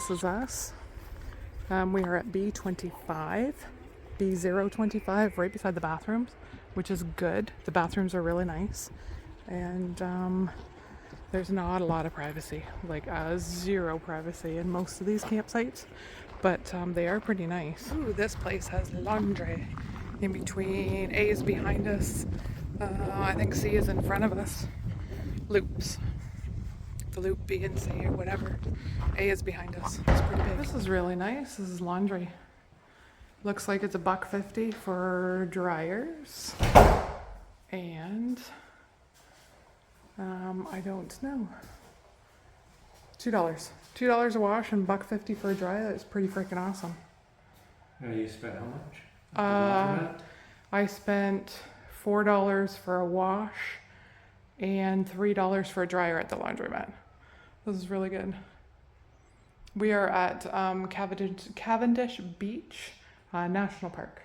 this is us. We are at B25, B025, right beside the bathrooms, which is good. The bathrooms are really nice. And there's not a lot of privacy, like zero privacy in most of these campsites, but they are pretty nice. Ooh, this place has laundry. In between, A is behind us. I think C is in front of us. Loops. The loop B and C or whatever. A is behind us. It's pretty big. This is really nice. This is laundry. Looks like it's $1.50 for dryers. And I don't know. $2. $2 a wash and $1.50 for a dryer. That's pretty freaking awesome. You spent how much? I spent $4 for a wash and $3 for a dryer at the laundromat. This is really good. We are at Cavendish Beach National Park.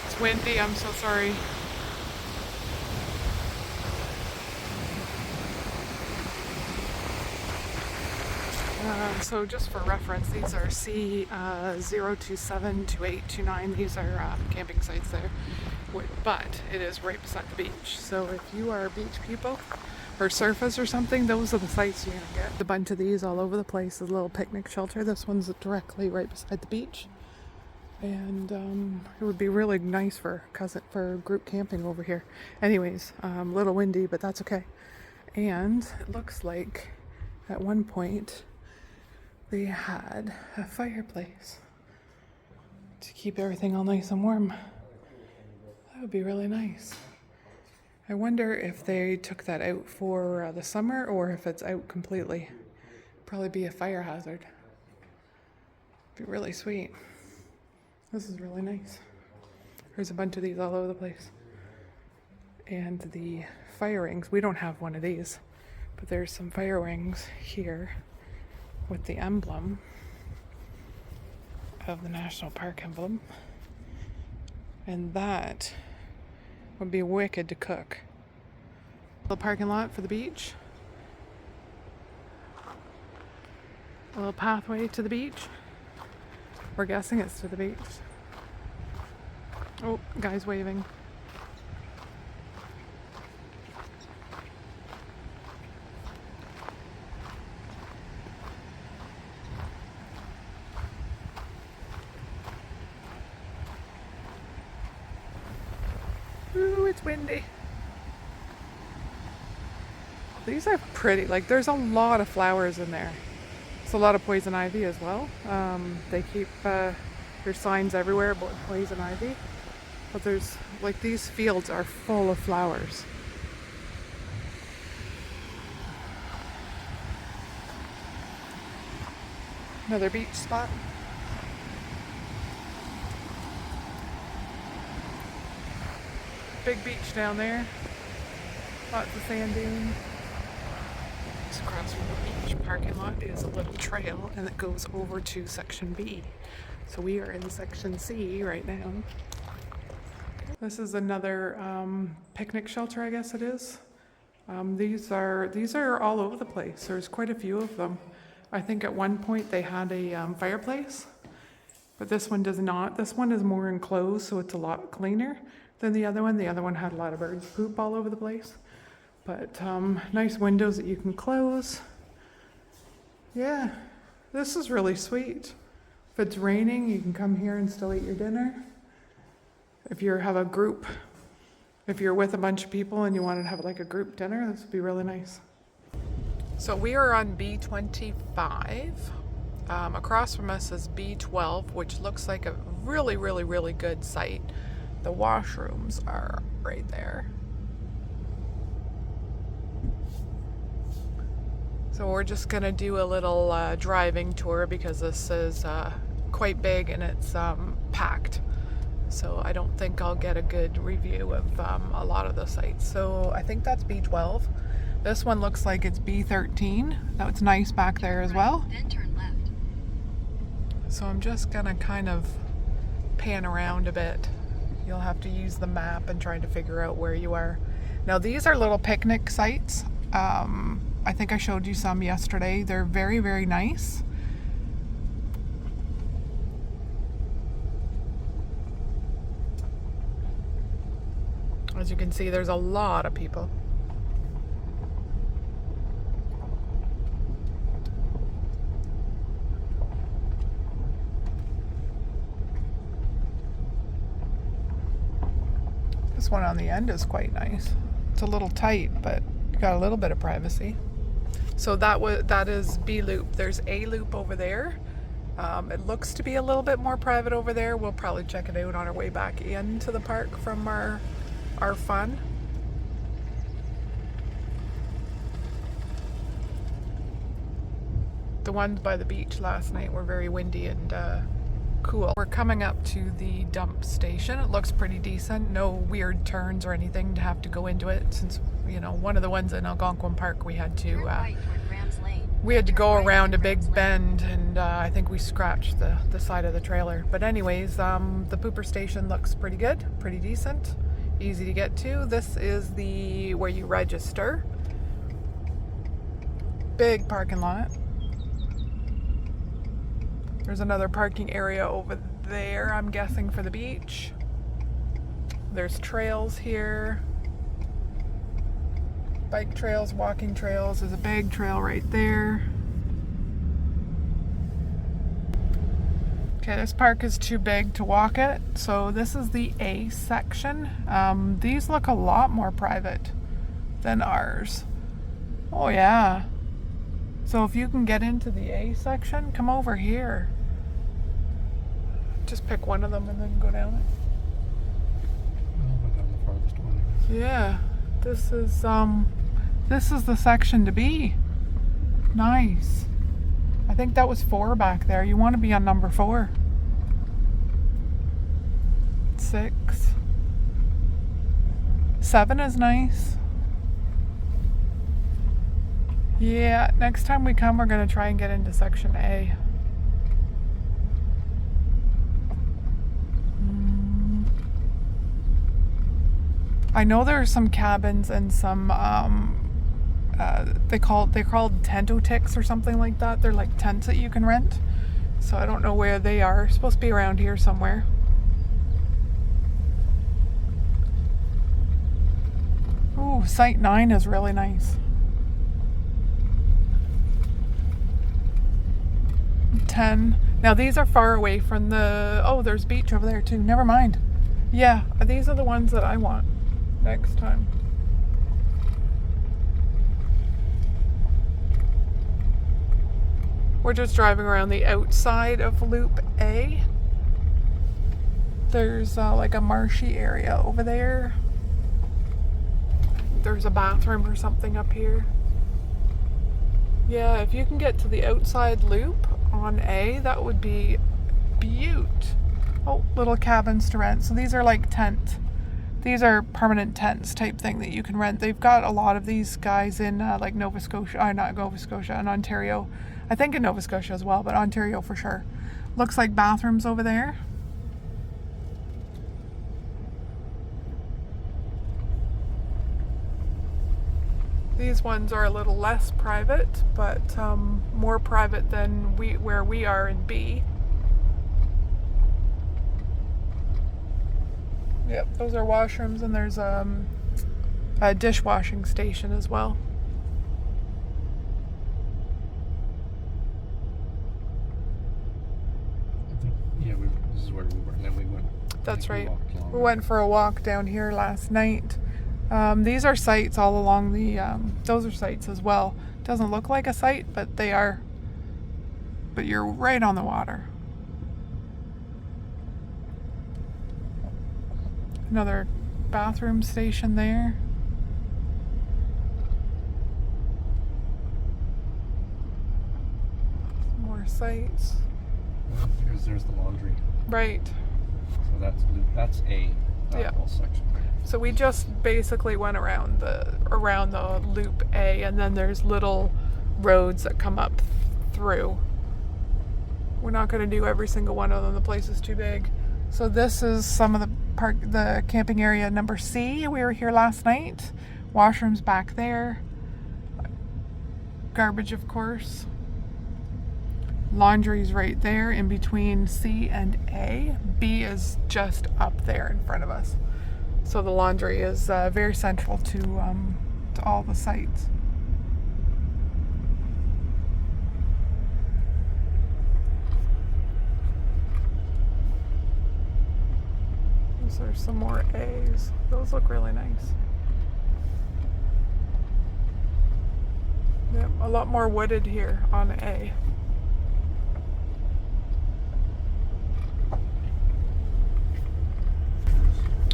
It's windy, I'm so sorry. So just for reference, these are C0272829. These are camping sites there, but it is right beside the beach. So if you are beach people or surfers or something, those are the sites you're gonna get. A bunch of these all over the place. A little picnic shelter. This one's directly right beside the beach, and it would be really nice for group camping over here. Anyways, a little windy, but that's okay. And it looks like at one point they had a fireplace to keep everything all nice and warm. That would be really nice. I wonder if they took that out for the summer or if it's out completely. Probably be a fire hazard. Be really sweet. This is really nice. There's a bunch of these all over the place. And the fire rings, we don't have one of these, but there's some fire rings here with the emblem of the National Park emblem. And that would be wicked to cook. The parking lot for the beach. A little pathway to the beach. We're guessing it's to the beach. Oh, guy's waving. Ooh, it's windy. These are pretty, like there's a lot of flowers in there. It's a lot of poison ivy as well. They keep, there's signs everywhere about poison ivy. But there's, like these fields are full of flowers. Another beach spot. Big beach down there. Lots of sand dunes. Just across from the beach parking lot is a little trail and it goes over to section B. So we are in section C right now. This is another picnic shelter, I guess it is. These are all over the place. There's quite a few of them. I think at one point they had a fireplace, but this one does not. This one is more enclosed, so it's a lot cleaner than the other one. The other one had a lot of birds poop all over the place. But nice windows that you can close. Yeah, this is really sweet. If it's raining, you can come here and still eat your dinner. If you have a group, if you're with a bunch of people and you want to have like a group dinner, this would be really nice. So we are on B25. Across from us is B12, which looks like a really, really, really good site. The washrooms are right there. So we're just gonna do a little driving tour because this is quite big and it's packed. So I don't think I'll get a good review of a lot of the sites. So I think that's B12. This one looks like it's B13. That's nice back there as well. Then turn left. So I'm just gonna kind of pan around a bit. You'll have to use the map and try to figure out where you are. Now these are little picnic sites. I think I showed you some yesterday. They're very, very nice. As you can see, there's a lot of people. This one on the end is quite nice. It's a little tight, but you got a little bit of privacy. So that is B loop. There's A loop over there. It looks to be a little bit more private over there. We'll probably check it out on our way back into the park from our fun. The ones by the beach last night were very windy and cool. We're coming up to the dump station. It looks pretty decent. No weird turns or anything to have to go into it, since, you know, one of the ones in Algonquin Park we had to go around a big bend, and I think we scratched the side of the trailer. But anyways, the pooper station looks pretty good, pretty decent, easy to get to. This is where you register. Big parking lot. There's another parking area over there, I'm guessing, for the beach. There's trails here. Bike trails, walking trails. There's a big trail right there. Okay, this park is too big to walk it, so this is the A section. These look a lot more private than ours. Oh yeah. So if you can get into the A section, come over here. Just pick one of them and then go down it. I'll go down the farthest one. Yeah, this is the section to be. Nice. I think that was 4 back there. You want to be on number 4. 6. 7 is nice. Yeah, next time we come, we're going to try and get into section A. I know there are some cabins and some they're called tento ticks or something like that. They're like tents that you can rent. So I don't know where they are. They're supposed to be around here somewhere. Ooh, Site 9 is really nice. 10. Now these are far away from the... Oh, there's beach over there too. Never mind. Yeah, these are the ones that I want next time. We're just driving around the outside of Loop A. There's like a marshy area over there. There's a bathroom or something up here. Yeah, if you can get to the outside loop on A, that would be beaut. Oh, little cabins to rent. So these are like these are permanent tents type thing that you can rent. They've got a lot of these guys in like Nova Scotia, not Nova Scotia, in Ontario. I think in Nova Scotia as well, but Ontario for sure. Looks like bathrooms over there. These ones are a little less private, but more private than where we are in B. Yep, those are washrooms, and there's a dishwashing station as well. Yeah, this is where we were, and then we went. That's right. We went for a walk down here last night. These are sites all along the, those are sites as well. Doesn't look like a site, but they are. But you're right on the water. Another bathroom station there. More sites. Well, there's the laundry. Right. So that's A. That whole section. So we just basically went around the loop A, and then there's little roads that come up through. We're not going to do every single one of them. The place is too big. So this is some of the camping area number C. We were here last night. Washrooms back there. Garbage, of course. Laundry's right there in between C and A. B is just up there in front of us. So the laundry is very central to all the sites. Those are some more A's. Those look really nice. Yep, a lot more wooded here on A.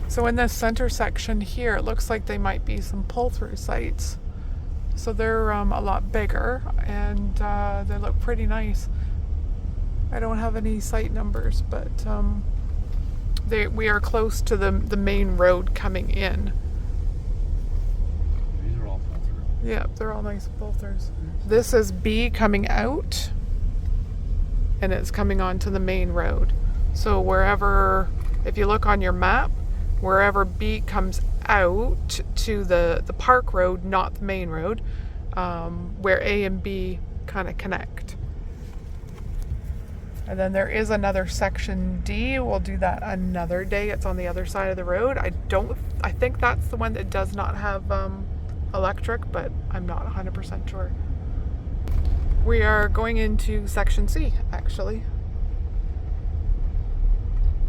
So in this center section here, it looks like they might be some pull-through sites. So they're a lot bigger and they look pretty nice. I don't have any site numbers, but we are close to the main road coming in. These are all pull-through. Yeah, they're all nice pull-throughs. This is B coming out, and it's coming onto the main road. So wherever, if you look on your map, wherever B comes out to the park road, not the main road, where A and B kind of connect. And then there is another section D. We'll do that another day. It's on the other side of the road. I think that's the one that does not have electric, but I'm not 100% sure. We are going into section C, actually.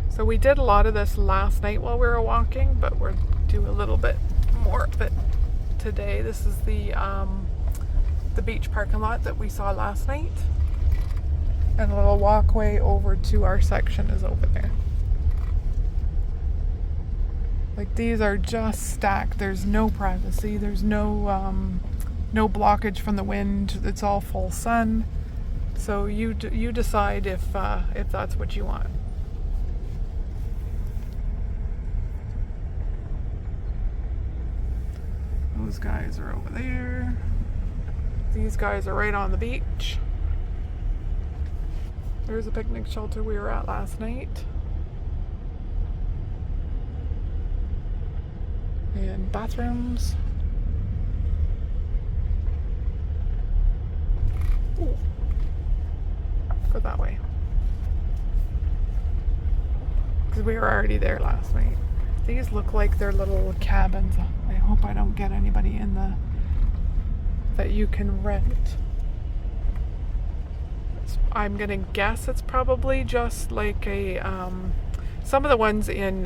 So we did a lot of this last night while we were walking, but we'll do a little bit more of it today. This is the beach parking lot that we saw last night. And a little walkway over to our section is over there. Like, these are just stacked. There's no privacy. There's no blockage from the wind. It's all full sun. So you decide if that's what you want. Those guys are over there. These guys are right on the beach. There's a picnic shelter we were at last night. And bathrooms. Ooh. Go that way. Because we were already there last night. These look like they're little cabins. I hope I don't get anybody in that you can rent. I'm gonna guess it's probably just like a some of the ones in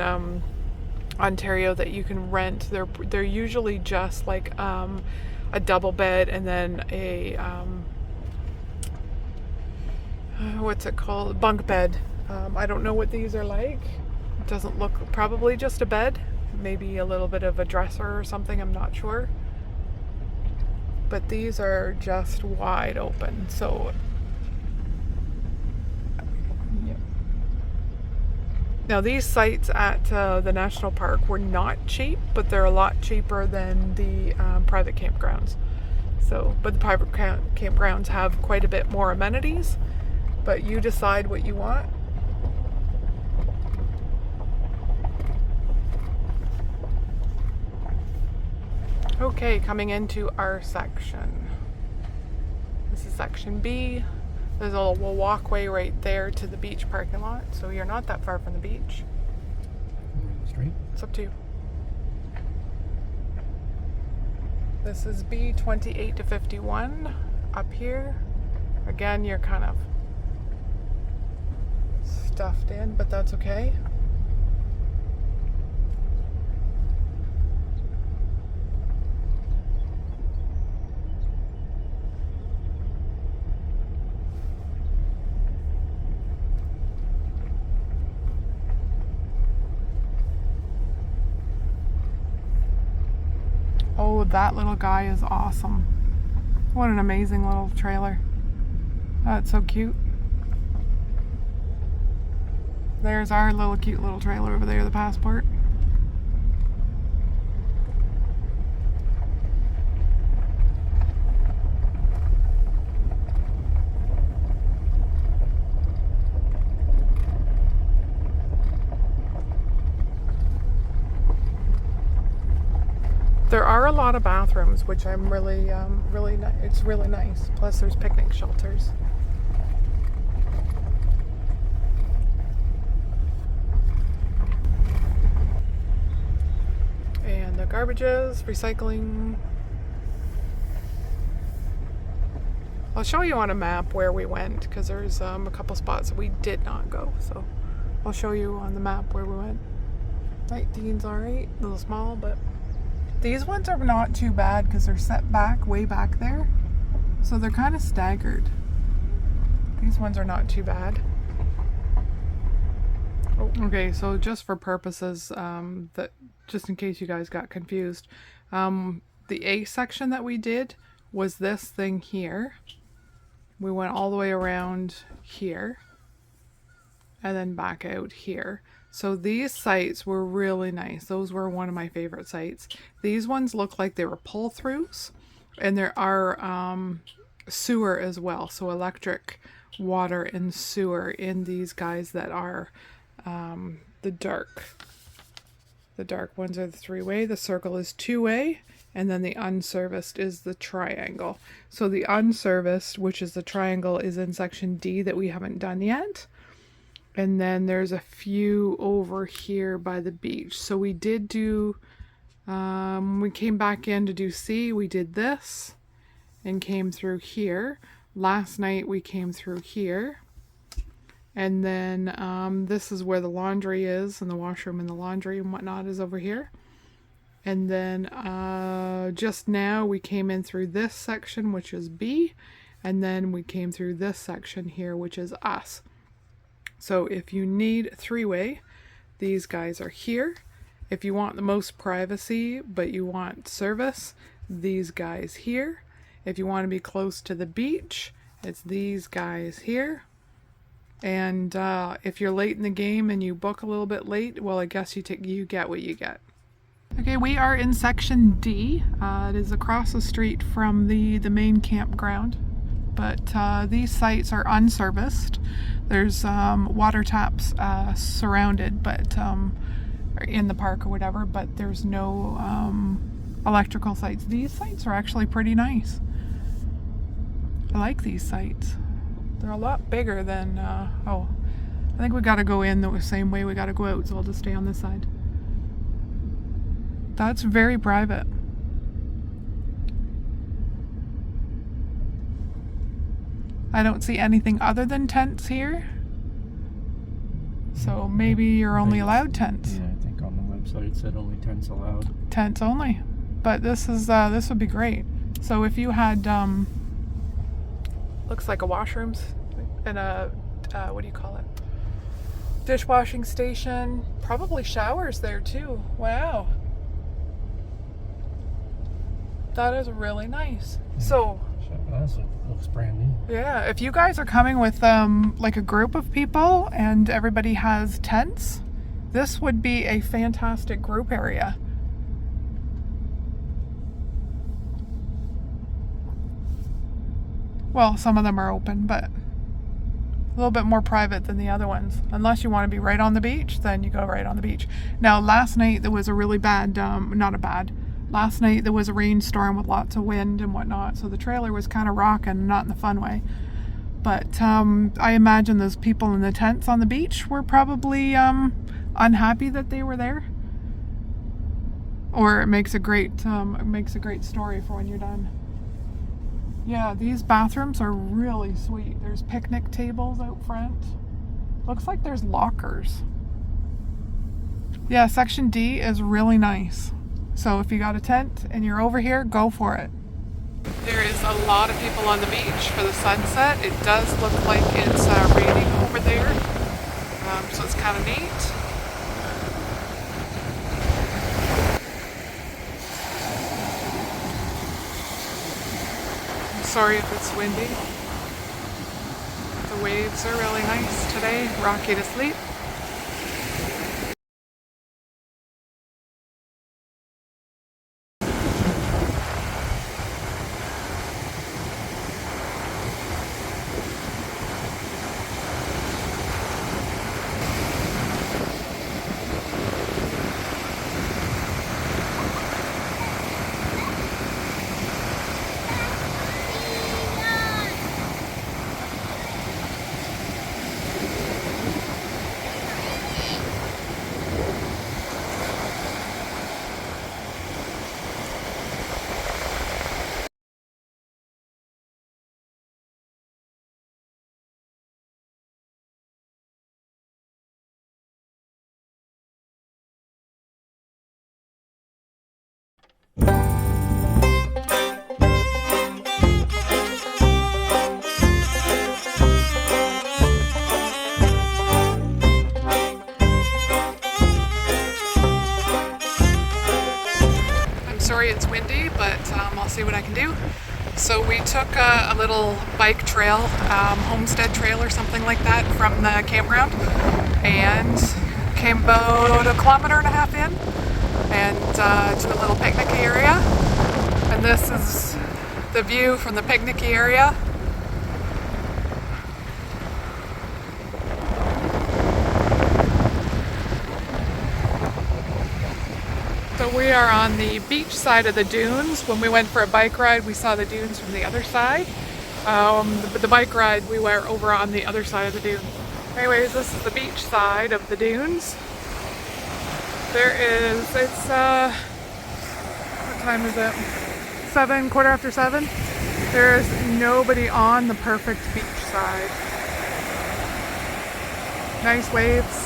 Ontario that you can rent, they're usually just like a double bed and then a what's it called, bunk bed. I don't know what these are like. It doesn't look, probably just a bed, maybe a little bit of a dresser or something, I'm not sure, but these are just wide open. So now, these sites at the national park were not cheap, but they're a lot cheaper than the private campgrounds. So, but the private campgrounds have quite a bit more amenities, but you decide what you want. Okay, coming into our section. This is section B. There's a little walkway right there to the beach parking lot, so you're not that far from the beach. Straight? It's up to you. This is B 28 to 51 up here. Again, you're kind of stuffed in, but that's okay. Oh, that little guy is awesome. What an amazing little trailer. That's so cute. There's our little cute little trailer over there, the Passport. There are a lot of bathrooms, which I'm really, it's really nice. Plus there's picnic shelters. And the garbages, recycling. I'll show you on a map where we went because there's a couple spots that we did not go. So I'll show you on the map where we went. 19's alright, a little small, but these ones are not too bad because they're set back, way back there. So they're kind of staggered. These ones are not too bad. Oh, okay, so just for purposes, that just in case you guys got confused, the A section that we did was this thing here. We went all the way around here and then back out here. So these sites were really nice. Those were one of my favorite sites. These ones look like they were pull-throughs, and there are sewer as well. So electric, water, and sewer in these guys that are the dark. The dark ones are the 3-way, the circle is 2-way, and then the unserviced is the triangle. So the unserviced, which is the triangle, is in section D that we haven't done yet. And then there's a few over here by the beach. So we did do, we came back in to do C. We did this and came through here. Last night we came through here. And then this is where the laundry is, and the washroom and the laundry and whatnot is over here. And then just now we came in through this section, which is B. And then we came through this section here, which is us. So if you need 3-way, these guys are here. If you want the most privacy, but you want service, these guys here. If you want to be close to the beach, it's these guys here. And if you're late in the game and you book a little bit late, well, I guess you get what you get. Okay, we are in section D. It is across the street from the main campground. But these sites are unserviced. There's water taps surrounded, but in the park or whatever, but there's no electrical sites. These sites are actually pretty nice. I like these sites. They're a lot bigger than, I think we gotta go in the same way we gotta go out, so I'll just stay on this side. That's very private. I don't see anything other than tents here. So maybe you're only allowed tents. Yeah, I think on the website it said only tents allowed. Tents only. But this would be great. So if you had, looks like a washrooms and a, what do you call it? Dishwashing station. Probably showers there too. Wow. That is really nice. Yeah. So Looks brand new. yeah, if you guys are coming with like a group of people and everybody has tents, this would be a fantastic group area. Well, some of them are open, but a little bit more private than the other ones. Unless you want to be right on the beach, then you go right on the beach. Now, last night there was a really bad, last night there was a rainstorm with lots of wind and whatnot, so the trailer was kind of rocking, not in the fun way. But I imagine those people in the tents on the beach were probably unhappy that they were there. Or it makes a great story for when you're done. Yeah, these bathrooms are really sweet. There's picnic tables out front. Looks like there's lockers. Yeah, section D is really nice. So if you got a tent and you're over here, go for it. There is a lot of people on the beach for the sunset. It does look like it's raining over there, so it's kind of neat. I'm sorry if it's windy. The waves are really nice today, rocky to sleep. see what I can do. So we took a little bike trail, homestead trail or something like that from the campground, and came about 1.5 kilometers in and to a little picnic area. And this is the view from the picnic area. So we are on the beach side of the dunes. When we went for a bike ride, we saw the dunes from the other side. The bike ride, we were over on the other side of the dune. Anyways, this is the beach side of the dunes. It's, what time is it? 7, 7:15. There's nobody on the perfect beach side. Nice waves.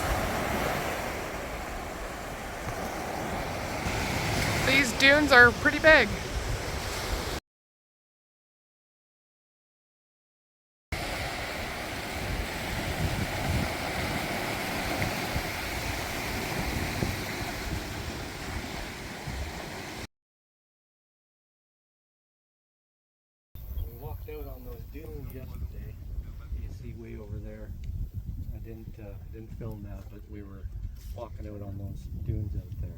These dunes are pretty big. We walked out on those dunes yesterday. You see way over there. I didn't film that, but we were walking out on those dunes out there.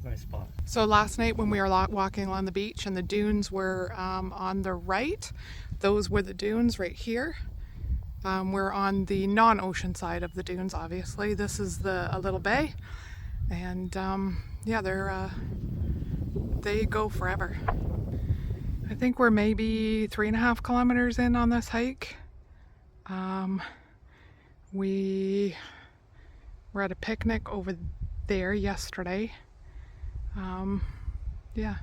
Nice spot. So last night when we were walking along the beach and the dunes were on the right, those were the dunes right here. We're on the non-ocean side of the dunes, obviously. This is a little bay, and yeah, they go forever. I think we're maybe 3.5 kilometers in on this hike. We were at a picnic over there yesterday. Yeah,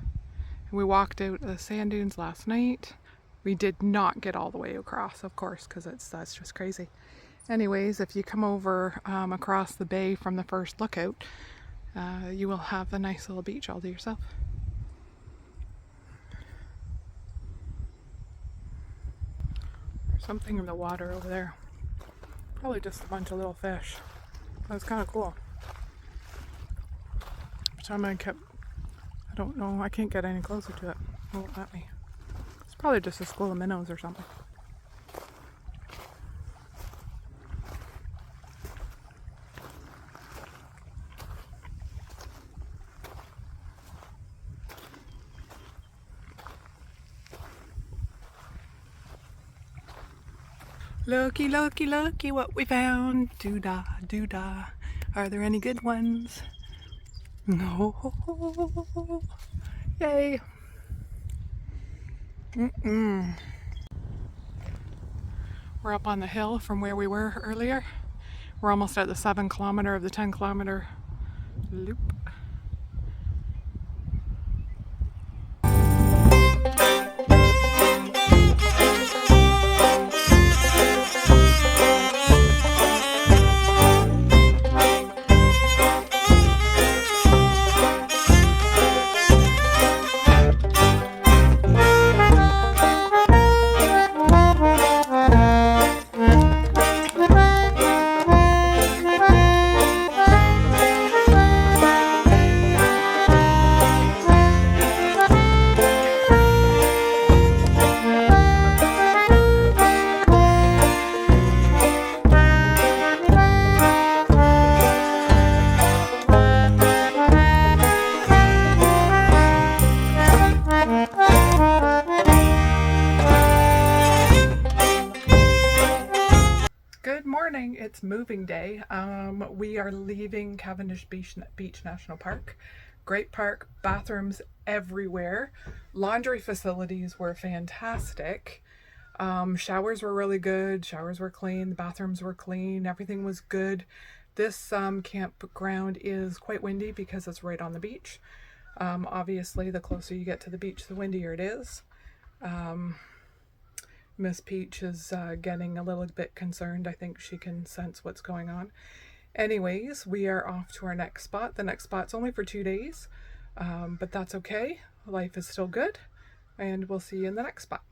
we walked out the sand dunes last night. We did not get all the way across, of course, because that's just crazy. Anyways, if you come over across the bay from the first lookout, you will have a nice little beach all to yourself. There's something in the water over there. Probably just a bunch of little fish. That's kind of cool. Every time I don't know, I can't get any closer to it. It won't let me. It's probably just a school of minnows or something. Looky, looky, looky what we found. Doo-dah, doo-dah. Are there any good ones? No. Yay. We're up on the hill from where we were earlier. We're almost at the 7 kilometer of the 10 kilometer loop. It's moving day. We are leaving Cavendish Beach National Park. Great park, bathrooms everywhere. Laundry facilities were fantastic. Showers were really good. Showers were clean. The bathrooms were clean. Everything was good. This campground is quite windy because it's right on the beach. Obviously, the closer you get to the beach, the windier it is. Miss Peach is getting a little bit concerned. I think she can sense what's going on. Anyways, we are off to our next spot. The next spot's only for 2 days, but that's okay. Life is still good, and we'll see you in the next spot.